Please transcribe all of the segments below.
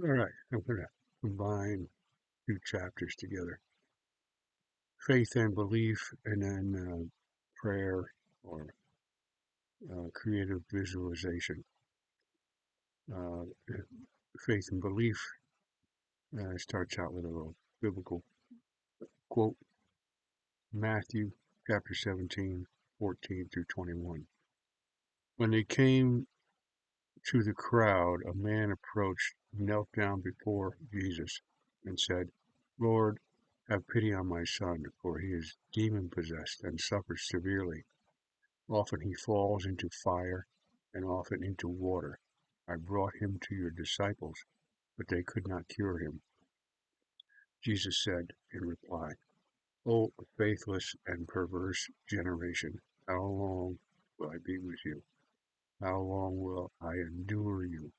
All right, I'm going to combine two chapters together, faith and belief, and then prayer or creative visualization. Uh, faith and belief starts out with a little biblical quote, Matthew chapter 17, 14 through 21. When they came to the crowd, a man approached, knelt down before Jesus, and said, Lord, have pity on my son, for he is demon possessed and suffers severely. Often he falls into fire and often into water. I brought him to your disciples, but they could not cure him. Jesus said in reply, O faithless and perverse generation, how long will I be with you? How long will I endure you?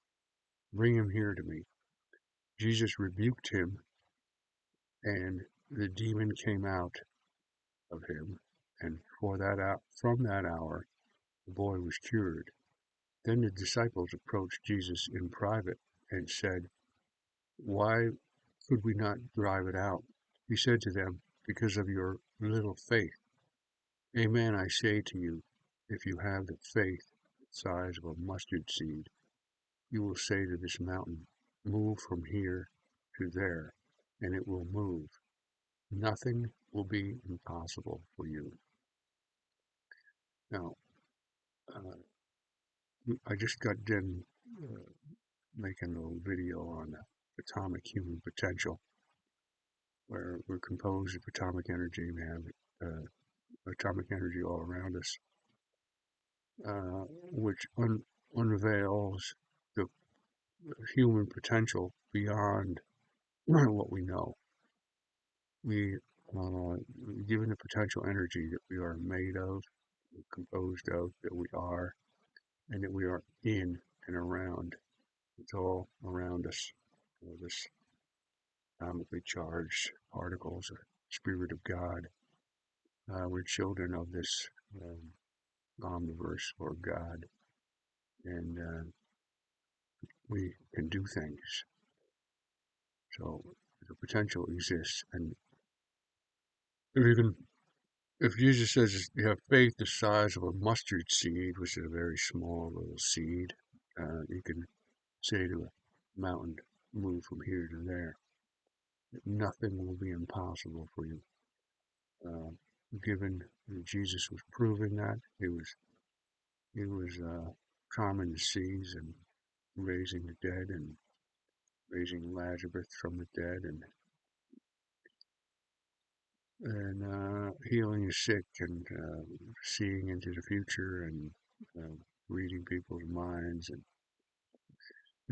Bring him here to me. Jesus rebuked him, and the demon came out of him, and from that hour the boy was cured. Then the disciples approached Jesus in private and said, Why could we not drive it out? He said to them, Because of your little faith. Amen, I say to you, if you have the faith the size of a mustard seed, you will say to this mountain, Move from here to there, and it will move. Nothing will be impossible for you. Now, uh, I just got done making a little video on atomic human potential, where we're composed of atomic energy. We have atomic energy all around us, which unveils the human potential beyond what we know. We, given the potential energy that we are made of, composed of, that we are, and that we are in and around. It's all around us. This atomically charged particles, the Spirit of God. We're children of this omniverse or God, and we can do things. So the potential exists, and even if Jesus says you have faith the size of a mustard seed, which is a very small little seed, you can say to a mountain, move from here to there. Nothing will be impossible for you. Uh, given Jesus was proving that he was calming the seas and raising the dead and raising Lazarus from the dead and healing the sick and seeing into the future and uh, reading people's minds and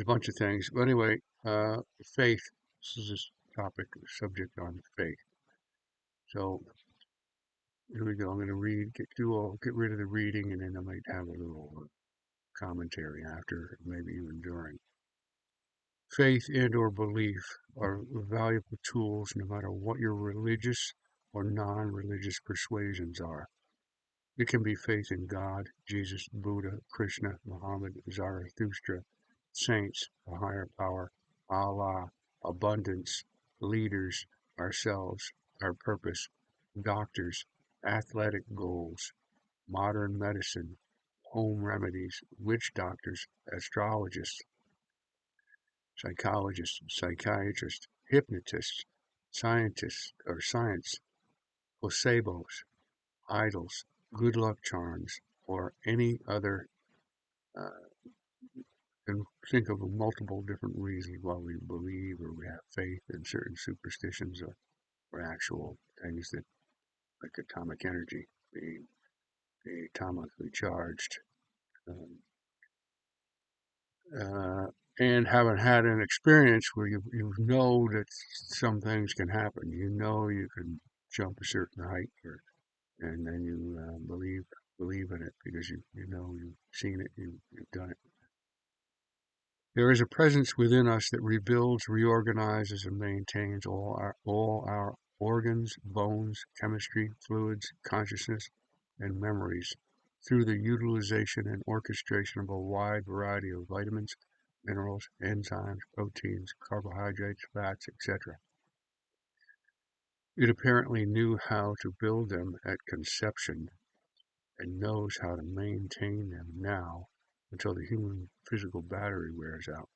a bunch of things. But anyway, faith. This is this topic subject on faith. So here we go. I'm going to get rid of the reading, and then I might have a little commentary after, maybe even during. Faith and or belief are valuable tools no matter what your religious or non-religious persuasions are. It can be faith in God, Jesus, Buddha, Krishna, Muhammad, Zarathustra, saints, a higher power, Allah, abundance, leaders, ourselves, our purpose, doctors, athletic goals, modern medicine, home remedies, witch doctors, astrologists, psychologists, psychiatrists, hypnotists, scientists or science, placebos, idols, good luck charms, or any other. Uh, and think of multiple different reasons why we believe or we have faith in certain superstitions or actual things that, like atomic energy, being atomically charged. Um, uh, and haven't had an experience where you know that some things can happen. You know you can jump a certain height, and then you believe in it because you know you've seen it, you've done it. There is a presence within us that rebuilds, reorganizes, and maintains all our organs, bones, chemistry, fluids, consciousness, and memories through the utilization and orchestration of a wide variety of vitamins, minerals, enzymes, proteins, carbohydrates, fats, etc. It apparently knew how to build them at conception and knows how to maintain them now until the human physical battery wears out.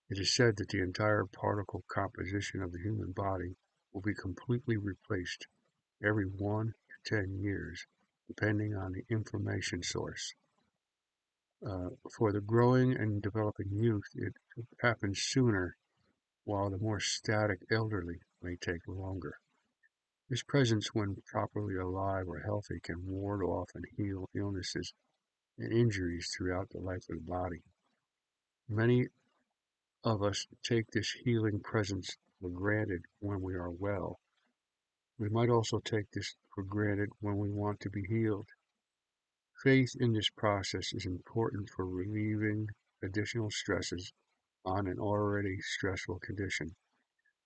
It is said that the entire particle composition of the human body will be completely replaced every 1 to 10 years, depending on the information source. For the growing and developing youth, it happens sooner, while the more static elderly may take longer. This presence, when properly alive or healthy, can ward off and heal illnesses and injuries throughout the life of the body. Many of us take this healing presence for granted when we are well. We might also take this for granted when we want to be healed. Faith in this process is important for relieving additional stresses on an already stressful condition.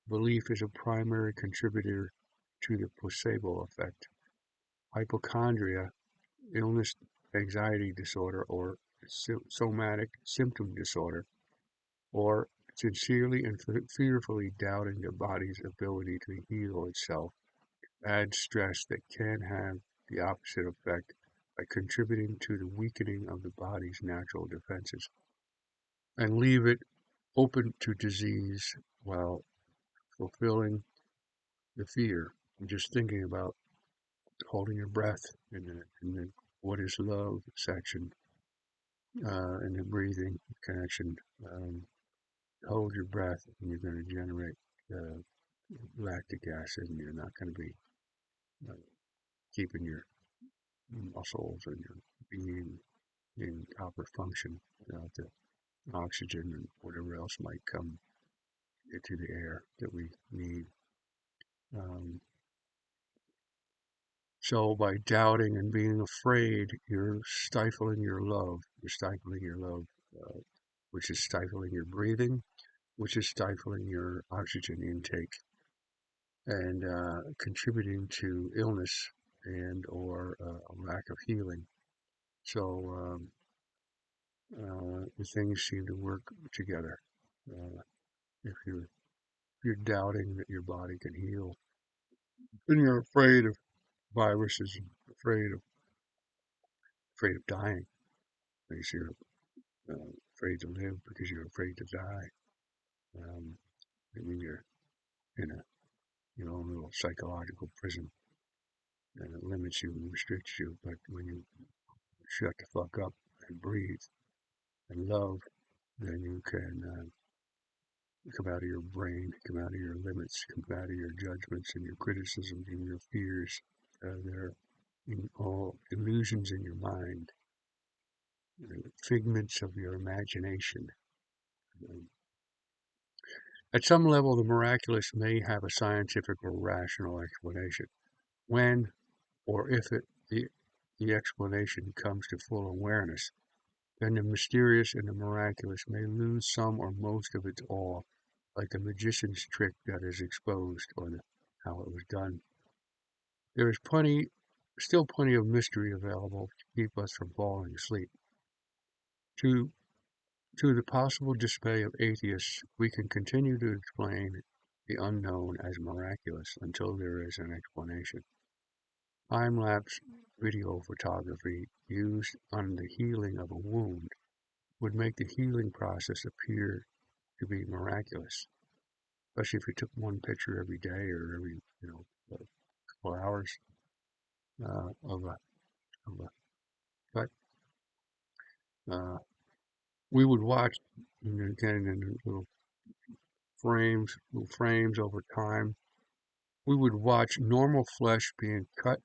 Belief is a primary contributor to the placebo effect. Hypochondria, illness, anxiety disorder, or somatic symptom disorder, or sincerely and fearfully doubting the body's ability to heal itself, adds stress that can have the opposite effect by contributing to the weakening of the body's natural defenses, and leave it open to disease while fulfilling the fear. I'm just thinking about holding your breath in the what is love section, and the breathing connection. Hold your breath and you're going to generate lactic acid, and you're not going to be uh, keeping your muscles and your being in proper function without the oxygen and whatever else might come into the air that we need. Um, so by doubting and being afraid, you're stifling your love. You're stifling your love, which is stifling your breathing, which is stifling your oxygen intake, and contributing to illness and or a lack of healing. So the things seem to work together. If you're doubting that your body can heal, then you're afraid of viruses, afraid of dying, because you're afraid to live because you're afraid to die. I mean, you're in your own little psychological prison, and it limits you and restricts you. But when you shut the fuck up and breathe and love, then you can come out of your brain, come out of your limits, come out of your judgments and your criticisms and your fears. They're all illusions in your mind, figments of your imagination. At some level, the miraculous may have a scientific or rational explanation. When or if the explanation comes to full awareness, then the mysterious and the miraculous may lose some or most of its awe, like the magician's trick that is exposed, or how it was done. There is still plenty of mystery available to keep us from falling asleep. To the possible dismay of atheists, we can continue to explain the unknown as miraculous until there is an explanation. Time-lapse video photography used on the healing of a wound would make the healing process appear to be miraculous, especially if you took one picture every day or every couple hours of a cut. We would watch, again, in little frames over time. We would watch normal flesh being cut,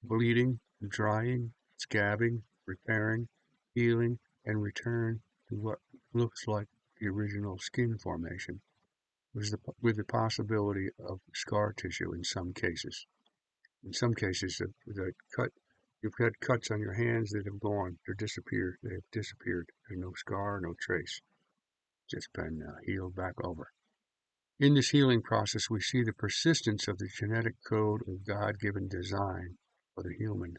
bleeding, drying, scabbing, repairing, healing, and return to what looks like the original skin formation, with the possibility of scar tissue in some cases. In some cases, you've had cuts on your hands that have gone, they have disappeared. There's no scar, no trace. Just been healed back over. In this healing process, we see the persistence of the genetic code of God-given design for the human,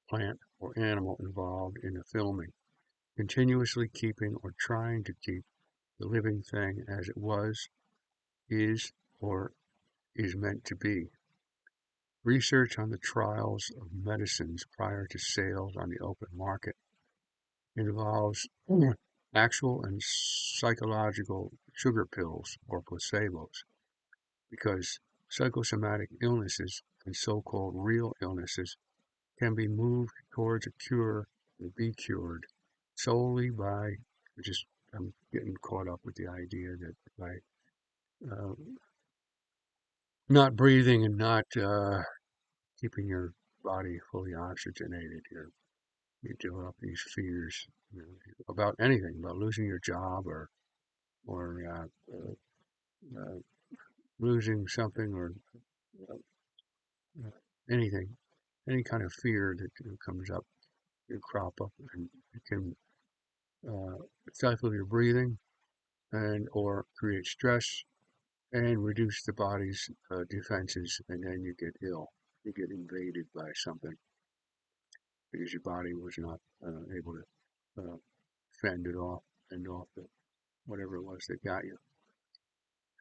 plant, or animal involved in the filming, continuously keeping or trying to keep the living thing as it was, is, or is meant to be. Research on the trials of medicines prior to sales on the open market involves actual and psychological sugar pills or placebos, because psychosomatic illnesses and so-called real illnesses can be moved towards a cure or be cured solely by I'm getting caught up with the idea that by uh, not breathing and not keeping your body fully oxygenated, you develop these fears, about anything, about losing your job or losing something or uh, uh, anything, any kind of fear that comes up, you crop up, and it can stifle your breathing and or create stress and reduce the body's defenses, and then you get ill. You get invaded by something because your body was not able to fend off the, whatever it was that got you.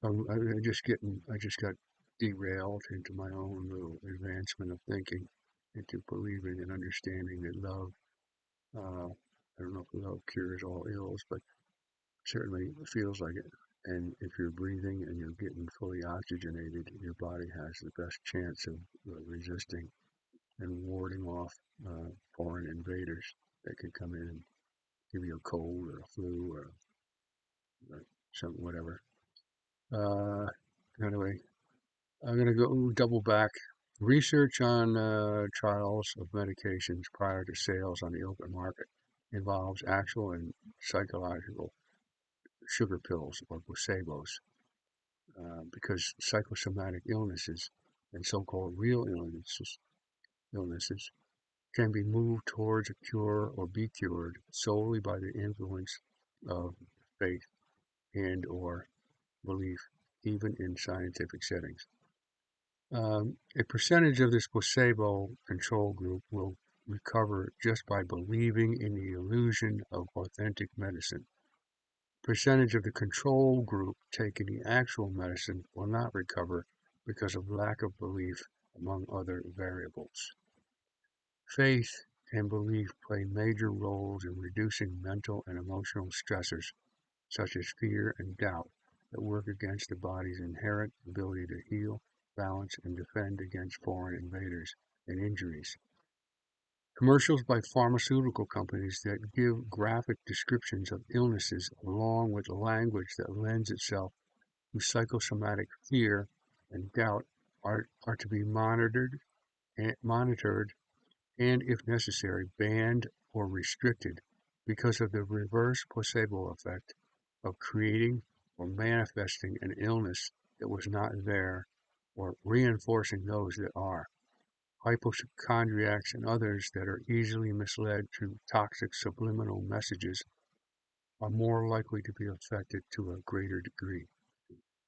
I just got derailed into my own little advancement of thinking, into believing and understanding that love. I don't know if love cures all ills, but certainly feels like it. And if you're breathing and you're getting fully oxygenated, your body has the best chance of resisting and warding off foreign invaders that can come in and give you a cold or a flu or some whatever. Uh, anyway, I'm going to go double back. Research on trials of medications prior to sales on the open market involves actual and psychological sugar pills or placebos, because psychosomatic illnesses and so-called real illnesses can be moved towards a cure or be cured solely by the influence of faith and or belief, even in scientific settings. A percentage of this placebo control group will recover just by believing in the illusion of authentic medicine. Percentage of the control group taking the actual medicine will not recover because of lack of belief, among other variables. Faith and belief play major roles in reducing mental and emotional stressors, such as fear and doubt, that work against the body's inherent ability to heal, balance, and defend against foreign invaders and injuries. Commercials by pharmaceutical companies that give graphic descriptions of illnesses along with language that lends itself to psychosomatic fear and doubt are to be monitored and, if necessary, banned or restricted, because of the reverse placebo effect of creating or manifesting an illness that was not there, or reinforcing those that are. Hypochondriacs and others that are easily misled through toxic subliminal messages are more likely to be affected to a greater degree.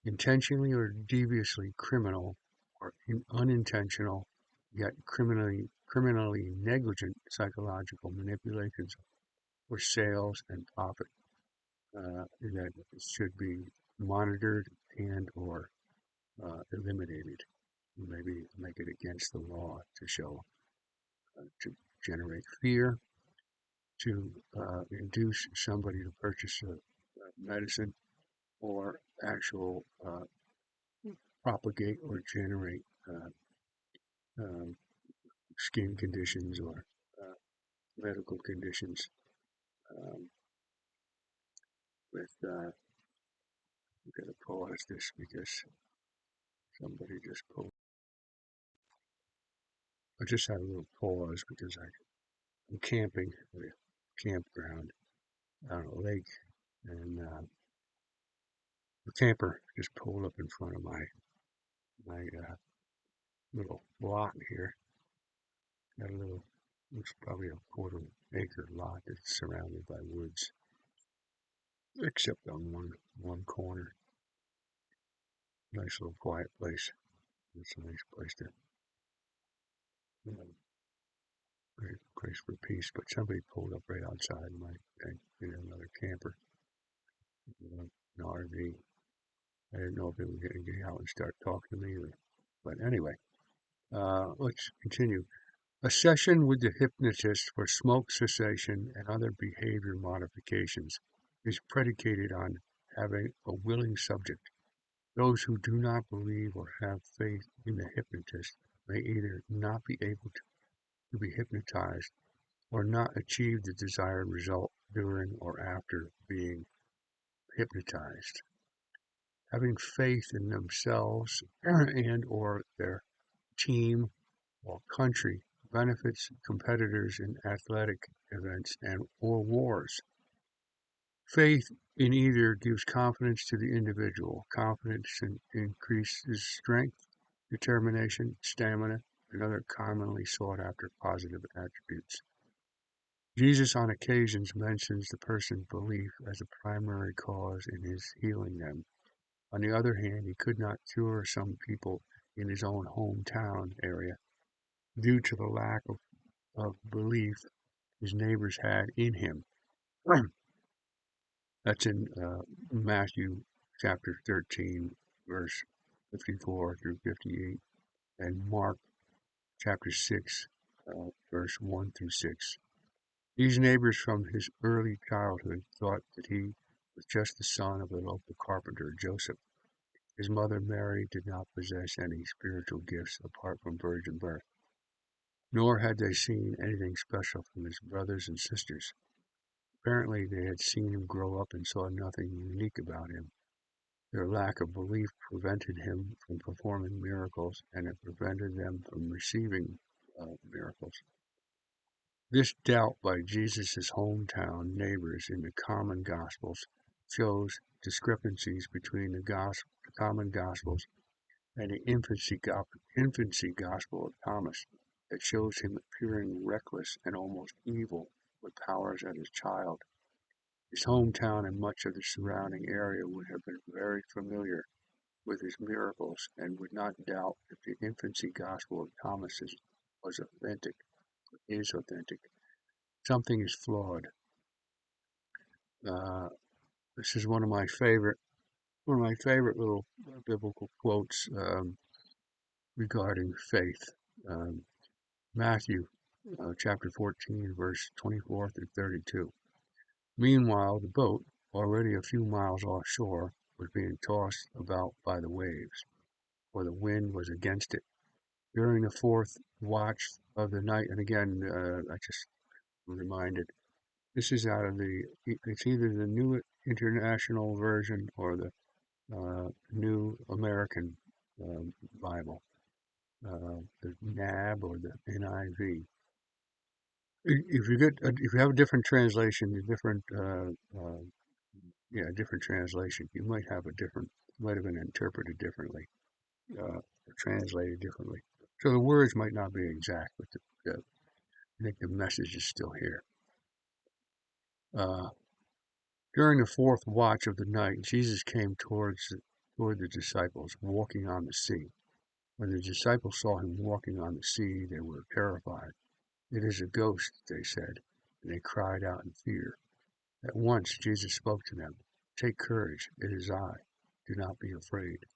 Intentionally or deviously criminal or unintentional yet criminally negligent psychological manipulations for sales and profit that should be monitored and or eliminated. Maybe make it against the law to show, to generate fear, to induce somebody to purchase a medicine, or actual propagate or generate um, skin conditions or uh, medical conditions. Um, with I'm going to pause this because somebody just pulled. I just had a little pause because I'm camping at a campground on a lake, and the camper just pulled up in front of my little lot here. Got a little, looks probably a quarter-acre lot that's surrounded by woods, except on one corner. Nice little quiet place. It's a nice place to, great place for peace. But somebody pulled up right outside my thing, another camper. an RV. I didn't know if they were going to get out and start talking to me, but anyway, let's continue. A session with the hypnotist for smoke cessation and other behavior modifications is predicated on having a willing subject. Those who do not believe or have faith in the hypnotist may either not be able to be hypnotized or not achieve the desired result during or after being hypnotized. Having faith in themselves and or their team or country benefits competitors in athletic events and or wars. Faith in either gives confidence to the individual. Confidence increases strength, determination, stamina, and other commonly sought after positive attributes. Jesus on occasions mentions the person's belief as a primary cause in his healing them. On the other hand, he could not cure some people in his own hometown area due to the lack of belief his neighbors had in him. That's in Matthew chapter 13, verse 54 through 58, and Mark chapter 6, verse 1 through 6. These neighbors from his early childhood thought that he was just the son of the local carpenter, Joseph. His mother, Mary, did not possess any spiritual gifts apart from virgin birth, nor had they seen anything special from his brothers and sisters. Apparently, they had seen him grow up and saw nothing unique about him. Their lack of belief prevented him from performing miracles, and it prevented them from receiving miracles. This doubt by Jesus' hometown neighbors in the common Gospels shows discrepancies between the common Gospels and the infancy Gospel of Thomas that shows him appearing reckless and almost evil with powers as a child. His hometown and much of the surrounding area would have been very familiar with his miracles and would not doubt that the infancy Gospel of Thomas was authentic, is authentic. Something is flawed. This is one of my favorite little biblical quotes regarding faith. Matthew chapter 14, verse 24 through 32. Meanwhile, the boat, already a few miles offshore, was being tossed about by the waves, for the wind was against it. During the fourth watch of the night, and again, I just reminded, this is out of it's either the New International Version or the New American Bible, the NAB or the NIV. If you have a different translation, different translation, you might have might have been interpreted differently, or translated differently. So the words might not be exact, but I think the message is still here. During the fourth watch of the night, Jesus came toward the disciples, walking on the sea. When the disciples saw him walking on the sea, they were terrified. "It is a ghost," they said, and they cried out in fear. At once Jesus spoke to them. "Take courage, it is I. Do not be afraid."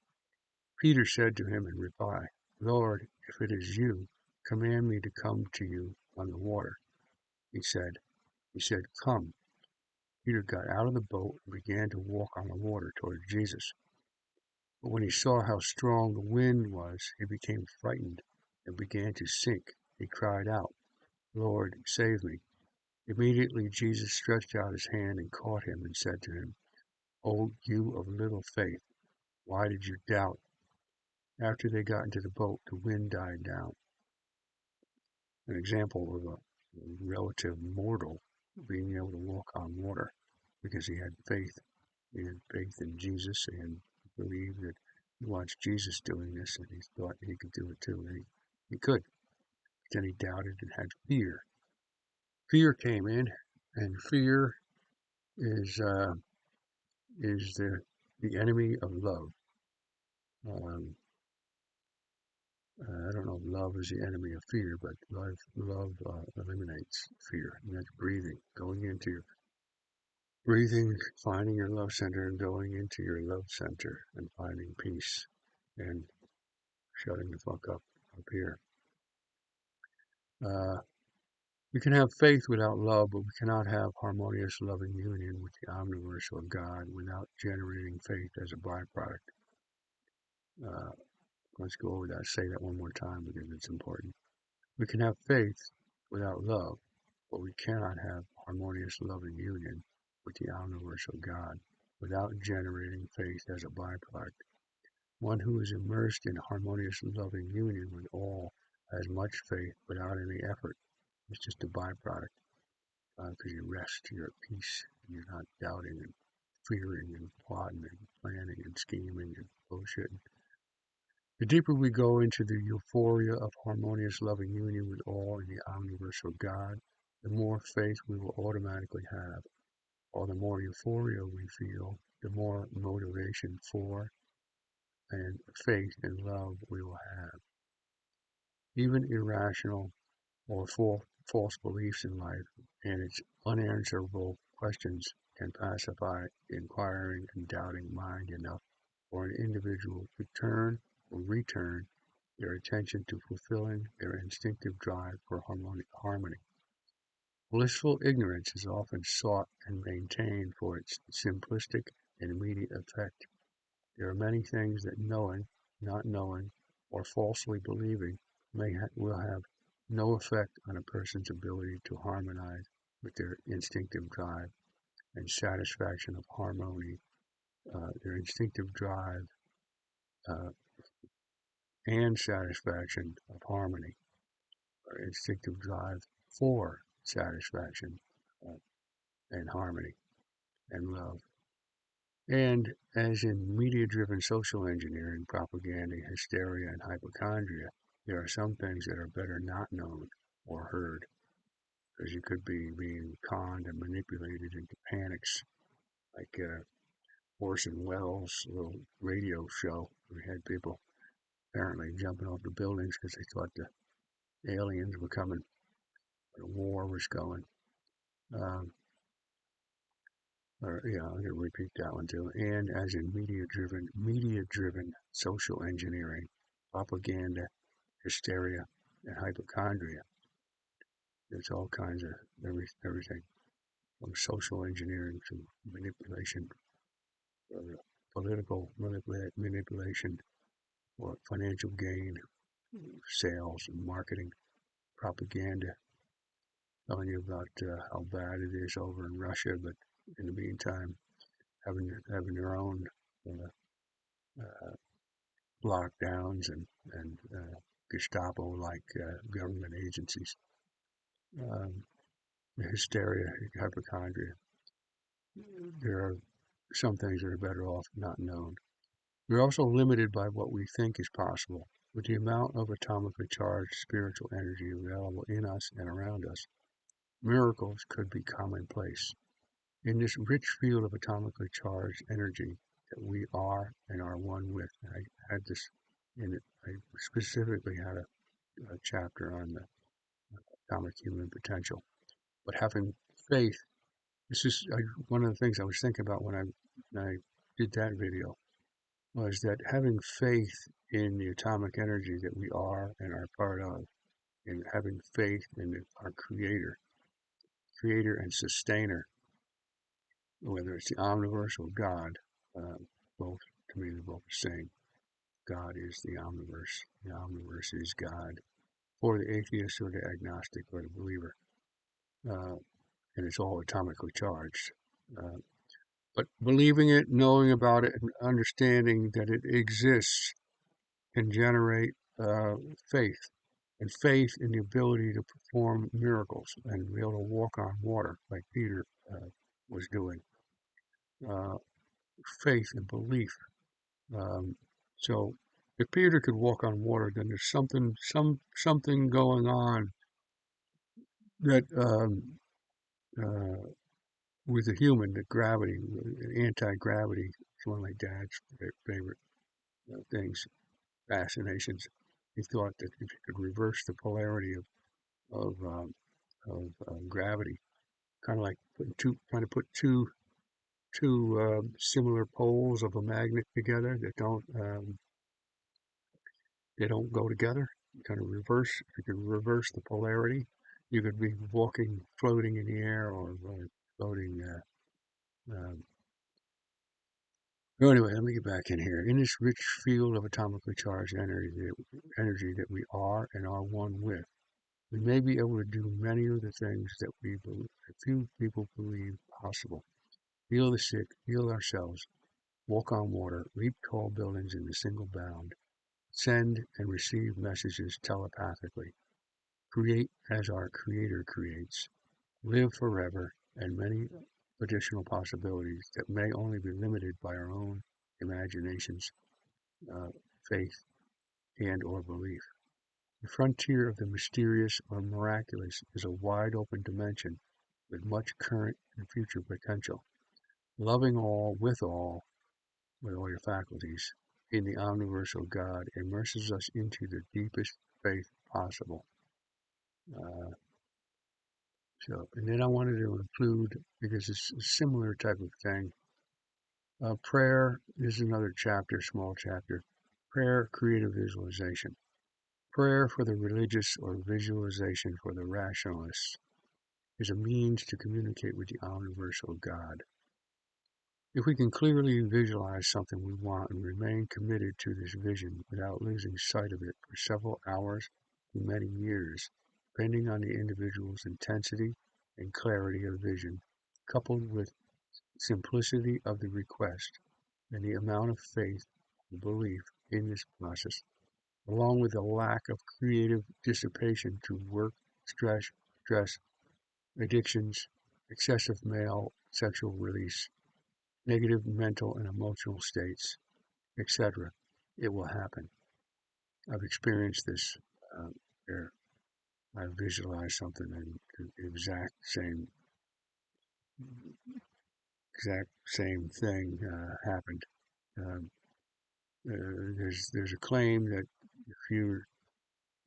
Peter said to him in reply, "Lord, if it is you, command me to come to you on the water." He said, "Come." Peter got out of the boat and began to walk on the water towards Jesus. But when he saw how strong the wind was, he became frightened and began to sink. He cried out, "Lord, save me." Immediately Jesus stretched out his hand and caught him and said to him, "O you of little faith, why did you doubt?" After they got into the boat, the wind died down. An example of a relative mortal being able to walk on water because he had faith. He had faith in Jesus and believed that he watched Jesus doing this and he thought he could do it too. And he could. But then he doubted and had fear. Fear came in, and fear is the enemy of love. Um, I don't know if love is the enemy of fear, but love eliminates fear. And that's breathing, going into breathing, finding your love center and going into your love center and finding peace and shutting the fuck up here. We can have faith without love, but we cannot have harmonious, loving union with the omniverse or God without generating faith as a byproduct. Let's go over that. Say that one more time because it's important. We can have faith without love, but we cannot have harmonious, loving union with the omniverse or God without generating faith as a byproduct. One who is immersed in harmonious, loving union with all has much faith without any effort. It's just a byproduct because you rest, you're at peace, and you're not doubting and fearing and plotting and planning and scheming and bullshitting. The deeper we go into the euphoria of harmonious, loving union with all in the omniverse or God, the more faith we will automatically have. Or the more euphoria we feel, the more motivation for and faith and love we will have. Even irrational or false beliefs in life and its unanswerable questions can pacify the inquiring and doubting mind enough for an individual to turn or return their attention to fulfilling their instinctive drive for harmony. Blissful ignorance is often sought and maintained for its simplistic and immediate effect. There are many things that knowing, not knowing, or falsely believing will have no effect on a person's ability to harmonize with their instinctive drive and satisfaction of harmony, their instinctive drive uh, and satisfaction of harmony, or instinctive drive for satisfaction uh, and harmony and love. And as in media-driven social engineering, propaganda, hysteria, and hypochondria, there are some things that are better not known or heard, because you could be being conned and manipulated into panics, like Orson Welles' little radio show. We had people apparently jumping off the buildings because they thought the aliens were coming, or the war was going. Um, I'm going to repeat that one too. And as in media-driven social engineering, propaganda, hysteria, and hypochondria, there's all kinds of everything from social engineering to manipulation, political manipulation, or financial gain, sales and marketing, propaganda, telling you about how bad it is over in Russia, but in the meantime, having their own uh, uh, lockdowns and Gestapo-like government agencies, um, hysteria, hypochondria. There are some things that are better off not known. We're also limited by what we think is possible. With the amount of atomically charged spiritual energy available in us and around us, miracles could be commonplace. In this rich field of atomically charged energy that we are and are one with, I had this in it. I specifically had a chapter on the atomic human potential. But having faith, this is one of the things I was thinking about when I did that video, was that having faith in the atomic energy that we are and are part of, and having faith in our creator and sustainer, whether it's the omniverse or God, both, to me, they're both the same. God is the omniverse. The omniverse is God for the atheist or the agnostic or the believer. And it's all atomically charged. Uh, but believing it, knowing about it, and understanding that it exists can generate faith, and faith in the ability to perform miracles and be able to walk on water like Peter was doing. Uh, Faith and belief. Um, so if Peter could walk on water, then there's something going on that uh, with the human, the gravity, anti-gravity, is one of my dad's favorite things, fascinations. He thought that if you could reverse the polarity of gravity, kind of like trying to put two two similar poles of a magnet together that they don't go together. You kind of reverse. You can reverse the polarity. You could be walking, floating in the air, or floating. So anyway, let me get back in here. In this rich field of atomically charged energy that we are and are one with, we may be able to do many of the things that few people believe possible. Heal the sick, heal ourselves, walk on water, leap tall buildings in a single bound, send and receive messages telepathically, create as our Creator creates, live forever, and many additional possibilities that may only be limited by our own imaginations, uh, faith, and or belief. The frontier of the mysterious or miraculous is a wide open dimension with much current and future potential. Loving all, with all your faculties, in the omniversal God immerses us into the deepest faith possible. Uh, and then I wanted to include, because it's a similar type of thing, prayer is another chapter, small chapter. Prayer, creative visualization. Prayer for the religious or visualization for the rationalists is a means to communicate with the omniversal God. If we can clearly visualize something we want and remain committed to this vision without losing sight of it for several hours to many years, depending on the individual's intensity and clarity of vision, coupled with simplicity of the request and the amount of faith and belief in this process, along with a lack of creative dissipation to work, stress, addictions, excessive male sexual release, negative mental and emotional states, etc., it will happen. I've experienced this where I visualized something and the exact same thing happened. Um, there's a claim that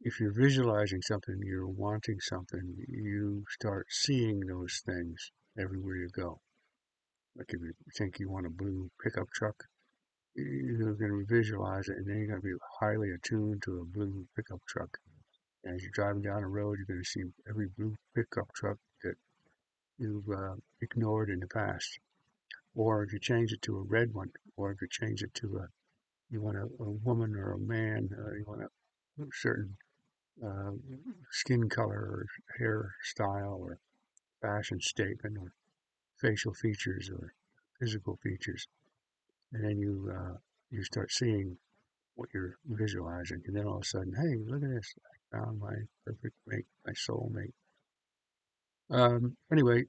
if you're visualizing something, you're wanting something, you start seeing those things everywhere you go. Like if you think you want a blue pickup truck, you're going to visualize it, and then you're going to be highly attuned to a blue pickup truck. And as you're driving down the road, you're going to see every blue pickup truck that you've ignored in the past. Or if you change it to a red one, or if you change it to you want a woman or a man, you want a certain uh, skin color or hairstyle or fashion statement or facial features or physical features, and then you start seeing what you're visualizing, and then all of a sudden, hey, look at this! I found my perfect mate, my soulmate. Anyway,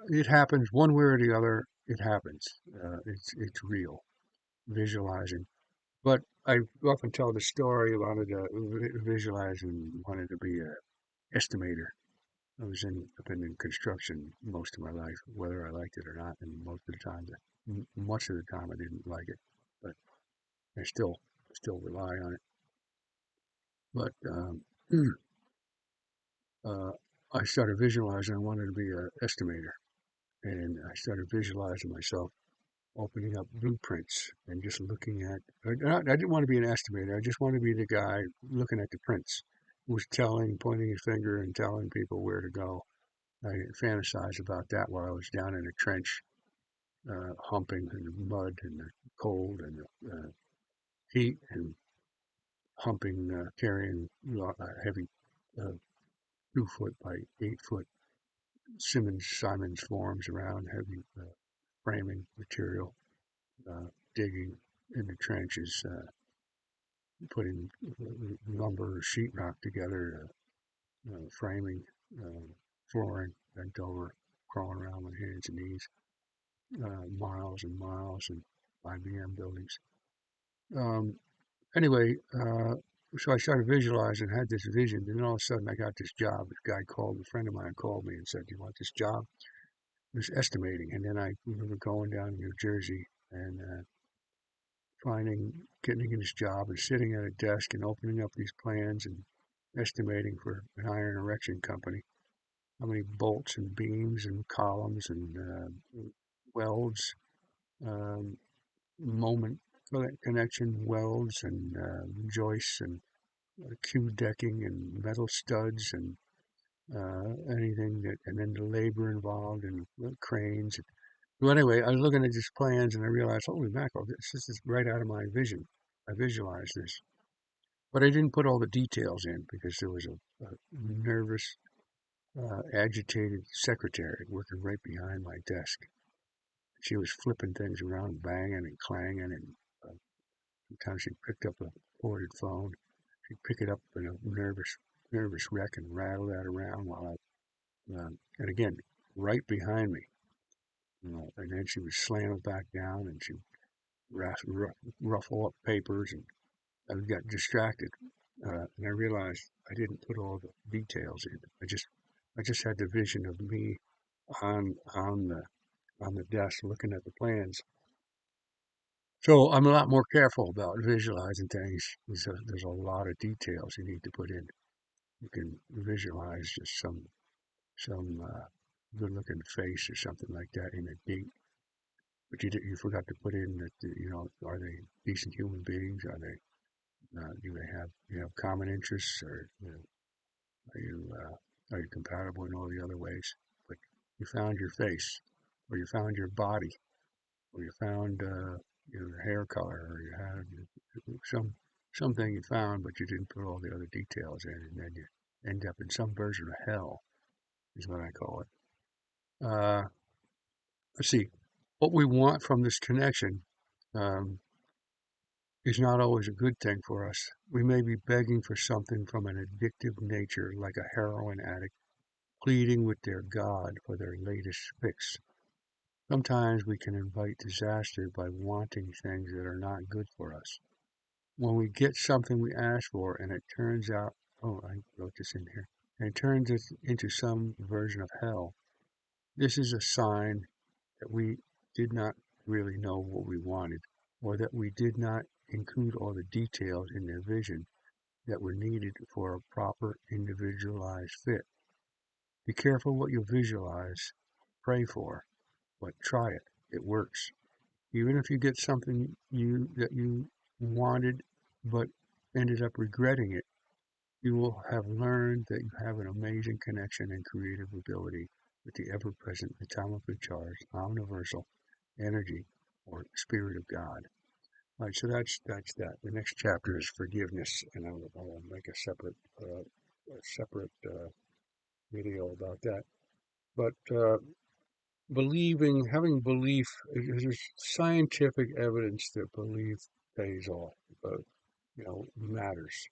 it happens one way or the other. It happens. It's real visualizing. But I often tell the story about it, visualizing wanted to be an estimator. I've been in construction most of my life, whether I liked it or not, and much of the time I didn't like it, but I still rely on it. But uh, I started visualizing. I wanted to be an estimator, and I started visualizing myself opening up blueprints and just looking at. I didn't want to be an estimator. I just wanted to be the guy looking at the prints, who was pointing his finger and telling people where to go. I fantasized about that while I was down in a trench, humping in the mud and the cold and the heat, and humping, carrying heavy uh, 2 foot by 8 foot Simons forms around, heavy framing material, digging in the trenches, putting lumber or sheetrock together, framing, flooring, bent over, crawling around on hands and knees, miles and miles, and IBM buildings. Um, anyway, so I started visualizing, had this vision, and then all of a sudden I got this job. A friend of mine called me and said, "Do you want this job?" It was estimating, and then I remember going down to New Jersey and getting this job and sitting at a desk and opening up these plans and estimating for an iron erection company how many bolts and beams and columns and welds um, moment connection welds and joists and Q decking and metal studs and anything that, and then the labor involved and cranes. Well, anyway, I was looking at these plans and I realized, holy mackerel, this is right out of my vision. I visualized this. But I didn't put all the details in because there was a nervous, agitated secretary working right behind my desk. She was flipping things around, banging and clanging, and sometimes she picked up a corded phone. She'd pick it up in a nervous wreck and rattle that around while and again, right behind me. And then she would slam it back down and she'd ruffle up papers, and I got distracted. And I realized I didn't put all the details in. I just had the vision of me on the desk looking at the plans. So I'm a lot more careful about visualizing things. There's a lot of details you need to put in. You can visualize just some good looking face or something like that in a date, but you forgot to put in that are they decent human beings? Are they do they have common interests, or are you compatible in all the other ways? But you found your face, or you found your body, or you found your hair color, or you had some something you found, but you didn't put all the other details in, and then you end up in some version of hell, is what I call it. Let's see, what we want from this connection um, is not always a good thing for us. We may be begging for something from an addictive nature, like a heroin addict pleading with their God for their latest fix. Sometimes we can invite disaster by wanting things that are not good for us. When we get something we ask for and it turns out, oh, I wrote this in here, and it turns it into some version of hell, this is a sign that we did not really know what we wanted, or that we did not include all the details in the vision that were needed for a proper individualized fit. Be careful what you visualize, pray for, but try it. It works. Even if you get something that you wanted but ended up regretting it, you will have learned that you have an amazing connection and creative ability with the ever-present atomically charged omniversal energy or spirit of God. All right, so that's that. The next chapter is forgiveness, and I'll make a separate video about that. But having belief, there's scientific evidence that belief pays off, matters.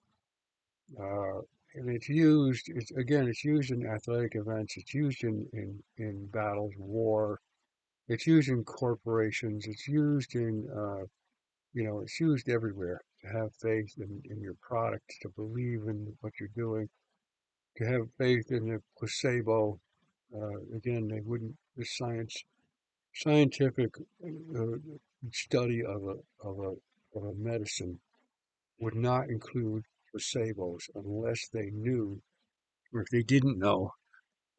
Uh, and it's used in athletic events, it's used in battles, war, it's used in corporations, it's used everywhere to have faith in your product, to believe in what you're doing, to have faith in the placebo. Again, they wouldn't, the scientific study of a medicine would not include placebos unless they knew, or if they didn't know,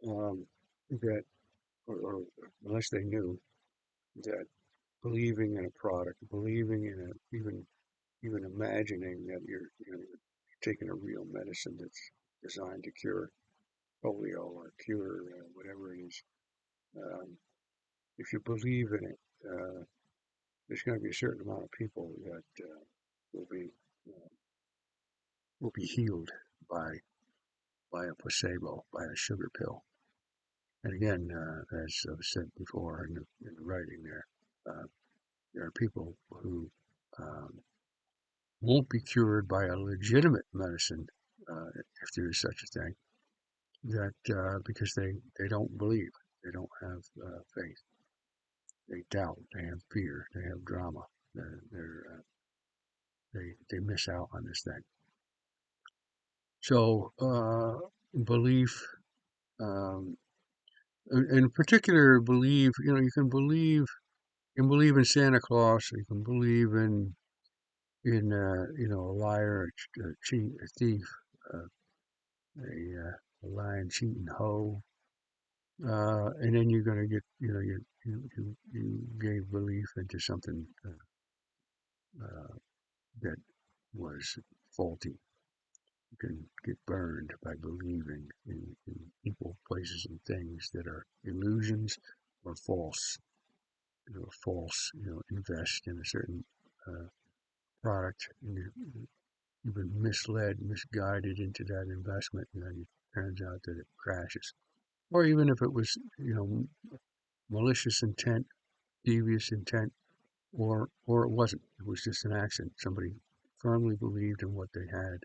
um, that, or unless they knew that believing in a product, believing in even imagining that you're taking a real medicine that's designed to cure polio or cure whatever it is. Um, if you believe in it, there's going to be a certain amount of people that will be uh, will be healed by a placebo, by a sugar pill. And again, as I've said before in the writing there are people who um, won't be cured by a legitimate medicine, if there is such a thing, that because they don't believe, they don't have faith, they doubt, they have fear, they have drama, they miss out on this thing. So belief, um, in particular, believe. You can believe in Santa Claus. You can believe in a liar, a cheat, a thief, a lying, cheating hoe. and then you're going to get, you gave belief into something that was faulty. You can get burned by believing in people, places, and things that are illusions or false. False. Invest in a certain product, and you've been misled, misguided into that investment, and then it turns out that it crashes. Or even if it was, malicious intent, devious intent, or it wasn't. It was just an accident. Somebody firmly believed in what they had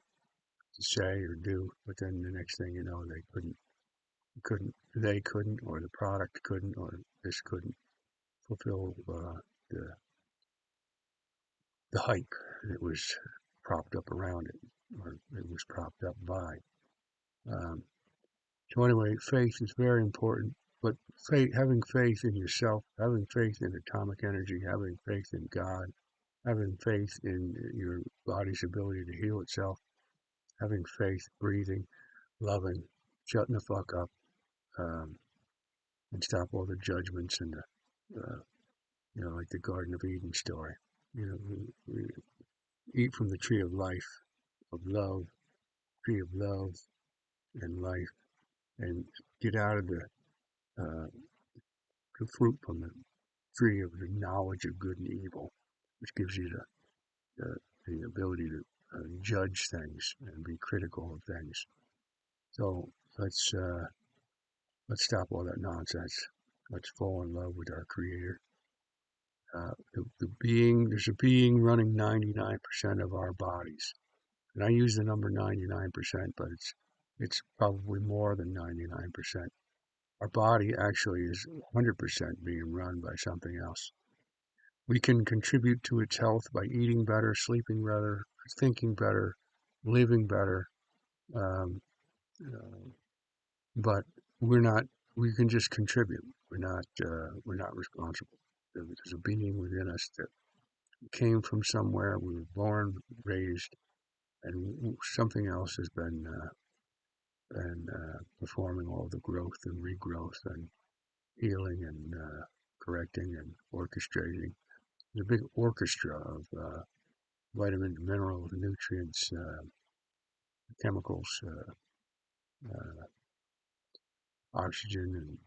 to say or do, but then the next thing you know, they couldn't, or the product couldn't, or this couldn't fulfill the the hype that was propped up around it, or it was propped up by. Um, so anyway, faith is very important, but having faith in yourself, having faith in atomic energy, having faith in God, having faith in your body's ability to heal itself, having faith, breathing, loving, shutting the fuck up, um, and stop all the judgments and like the Garden of Eden story. We eat from the tree of life, of love, tree of love and life, and get out of uh, the fruit from the tree of the knowledge of good and evil, which gives you the ability to judge things and be critical of things. So let's stop all that nonsense. Let's fall in love with our Creator. There's a being running 99% of our bodies, and I use the number 99%, but it's probably more than 99%. Our body actually is 100% being run by something else. We can contribute to its health by eating better, sleeping better, thinking better, living better, um, uh, but we're not. We can just contribute. We're not responsible. There's a being within us that came from somewhere. We were born, raised, and something else has been performing all the growth and regrowth and healing and correcting and orchestrating. There's a big orchestra of vitamins, minerals, nutrients, chemicals, uh, oxygen,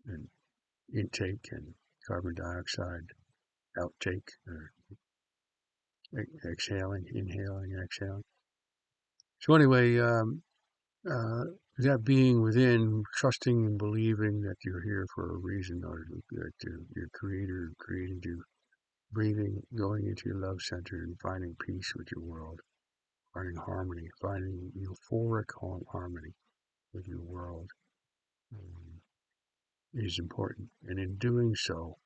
and intake, and carbon dioxide outtake, or exhaling, inhaling, exhaling. So anyway, uh, that being within, trusting and believing that you're here for a reason, or that your Creator created you, breathing, going into your love center and finding peace with your world, finding harmony, finding euphoric harmony with your world um, is important. And in doing so,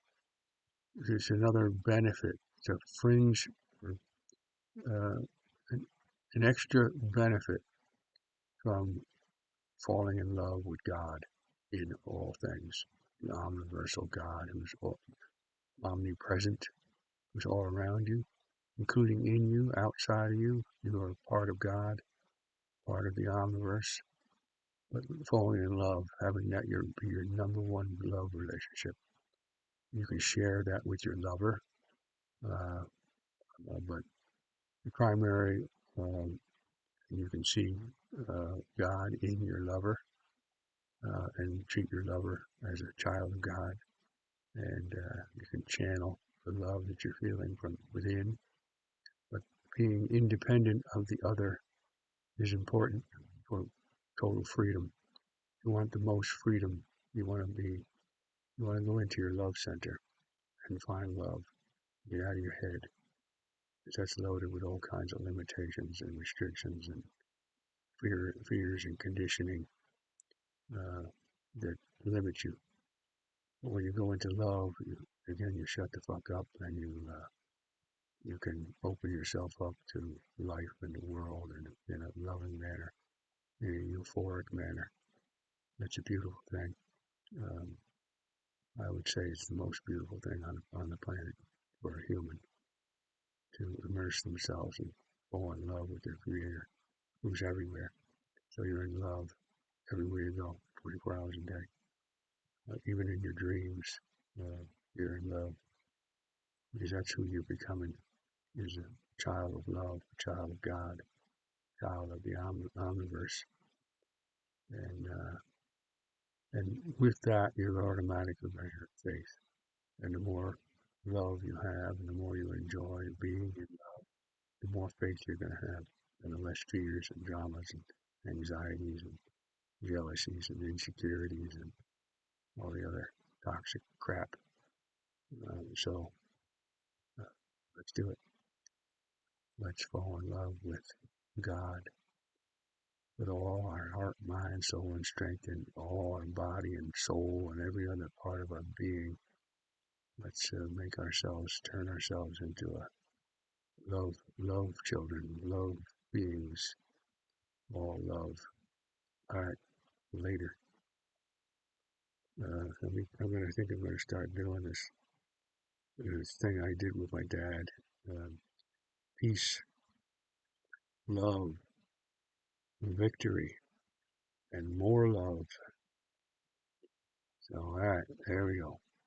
there's another benefit. It's a fringe, uh, an extra benefit from falling in love with God in all things. The omniversal God who's omnipresent, who's all around you, including in you, outside of you. You are part of God, part of the omniverse. But falling in love, having that be your number one love relationship. You can share that with your lover, uh, but the primary, you can see God in your lover, and treat your lover as a child of God, and you can channel the love that you're feeling from within. But being independent of the other is important for total freedom. You want the most freedom. You want to go into your love center and find love. Get out of your head, because that's loaded with all kinds of limitations and restrictions and fears and conditioning uh, that limit you. But when you go into love, again, you shut the fuck up, and you can open yourself up to life and the world in a loving manner, in a euphoric manner. That's a beautiful thing. Um, I would say it's the most beautiful thing on the planet for a human to immerse themselves and fall in love with their Creator, who's everywhere. So you're in love everywhere you go, 24 hours a day. even in your dreams, you're in love because that's who you're becoming. Is a child of love, a child of God, child of the omniverse, and with that, you're automatically going to have faith. And the more love you have, and the more you enjoy being in love, the more faith you're going to have, and the less fears and dramas and anxieties and jealousies and insecurities and all the other toxic crap. So let's do it. Let's fall in love with God with all our heart, mind, soul, and strength, and all our body and soul and every other part of our being. Let's make ourselves, turn ourselves into a love children, love beings, all love. All right, later. I think I'm going to start doing this thing I did with my dad. Um, Peace, love, victory, and more love. So, all right, there we go.